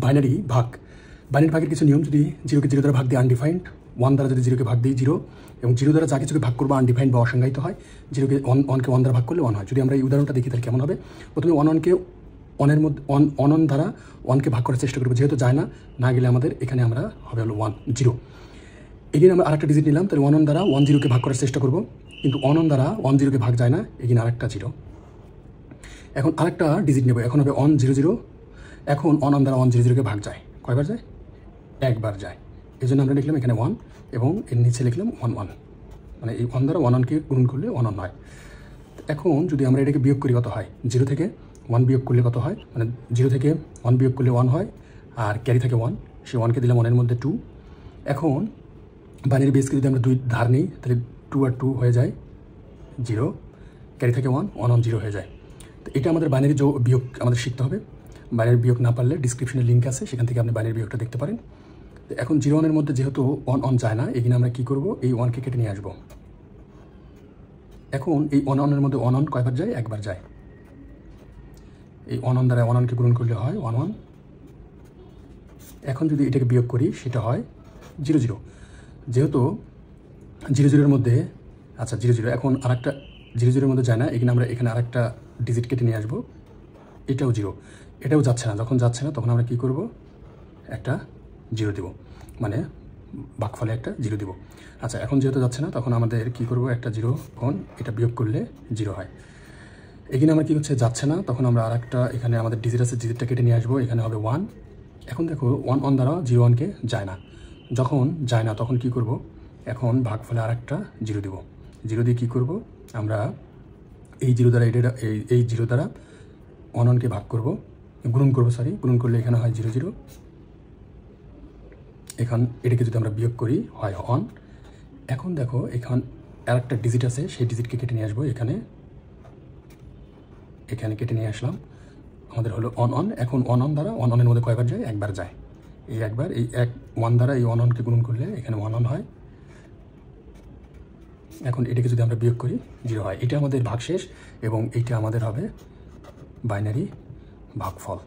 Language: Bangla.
বাইনারি ভাগ। বাইনারি ভাগের কিছু নিয়ম, যদি জিরোকে জিরো দ্বারা ভাগ দিই আনডিফাইন্ড, ওয়ান দ্বারা যদি জিরোকে ভাগ দিই জিরো, এবং জিরো দ্বারা যা কিছুকে ভাগ করবো আনডিফাইন্ড বা অসংজ্ঞায়িত হয়, জিরোকে ওয়ানকে ওয়ান দ্বারা ভাগ করলে ওয়ান হয়। যদি আমরা এই উদাহরণটা দেখি তাহলে কেমন হবে, প্রথমে ওয়ানকে ওয়ানের মধ্যে অন দ্বারা ওয়ানকে ভাগ করার চেষ্টা করবো, যেহেতু যায় না গেলে আমাদের এখানে আমরা হবে হলো 1 0। এগিয়ে আমরা আরেকটা ডিজিট নিলাম, তাহলে 1 দ্বারা 1 0কে ভাগ করার চেষ্টা করবো, কিন্তু 1 দ্বারা 1 0কে ভাগ যায় না, এগিয়ে আরেকটা 0। এখন আরেকটা ডিজিট নেব, এখন হবে 1 0 0। এখন 1 দ্বারা 1 0 0কে ভাগ যায়, কয়বার যায়? একবার যায়। এই জন্য আমরা লিখলাম এখানে 1 এবং এর নিচে লিখলাম 1 1, মানে এই 1 দ্বারা 1 1কে গুণ করলে 1 1 হয়। এখন যদি আমরা এটাকে বিয়োগ করি কত হয়? 0 থেকে 1 বিয়োগ করলে কত হয়? মানে 0 থেকে 1 বিয়োগ করলে 1 হয়, আর ক্যারি থাকে 1, সেই 1কে দিলাম 1 এর মধ্যে 2। এখন বাইনারি বেসকে যদি আমরা 2 ধার নিই, তাহলে 2 আর 2 হয়ে যায় 0, ক্যারি থাকে 1 1 1 0 হয়ে যায়। তো এটা আমাদের বাইনারি বিয়োগ আমাদের শিখতে হবে। বাইনারি বিয়োগ না পারলে ডিসক্রিপশনে লিঙ্ক আছে, সেখান থেকে আপনি বাইনারি বিয়োগটা দেখতে পারেন। তো এখন 0 1 এর মধ্যে যেহেতু 1 1 যায় না, এখানে আমরা কী করবো? এই 1কে কেটে নিয়ে আসবো। এখন এই 1 1 এর মধ্যে 1 1 কয়বার যায়? একবার যায়। এই 1 1 দ্বারা 1 1কে গুণ করলে হয় 1 1। এখন যদি এটাকে বিয়োগ করি সেটা হয় 0 0। যেহেতু 0 0 এর মধ্যে, আচ্ছা 0 0, এখন আরেকটা 0 0 এর মধ্যে যায় না, এখানে আমরা এখানে আরেকটা ডিজিট কেটে নিয়ে আসবো, এটাও 0, এটাও যাচ্ছে না। যখন যাচ্ছে না তখন আমরা কী করব? একটা 0 দেব, মানে ভাগফলে একটা 0 দেব। আচ্ছা, এখন যেহেতু যাচ্ছে না তখন আমাদের কী করব? একটা 0, কোণ এটা বিয়োগ করলে 0 হয়। এখানে আমরা কী হচ্ছে? যাচ্ছে না, তখন আমরা আরেকটা এখানে আমাদের ডিজিট আছে, ডিজিটটা কেটে নিয়ে আসবো, এখানে হবে 1। এখন দেখো 1 1 দ্বারা 0 1কে যায় না, যখন যায় না তখন কী করব? এখন ভাগফলে আরেকটা 0 দেব। 0 দিয়ে কী করব? আমরা এই 0 দ্বারা এই 0 দ্বারা 1 1কে ভাগ করব, গুণন করবো, গুণন করলে এখানে হয় 0 0। এখন এটাকে যদি আমরা বিয়োগ করি হয় 1। এখন দেখো এখান আরেকটা ডিজিট আছে, সেই ডিজিটকে কেটে নিয়ে আসবো, এখানে কেটে নিয়ে আসলাম, আমাদের হলো 1 1। এখন 1 1 দ্বারা 1 1 এর মধ্যে কয়বার যায়? একবার যায়। এই একবার, এই 1 দ্বারা এই 1 1কে গুণন করলে এখানে 1 1 হয়। এখন এটাকে যদি আমরা বিয়োগ করি 0 হয়। এটা আমাদের ভাগশেষ এবং এইটা আমাদের হবে বাইনারি ভাগফল।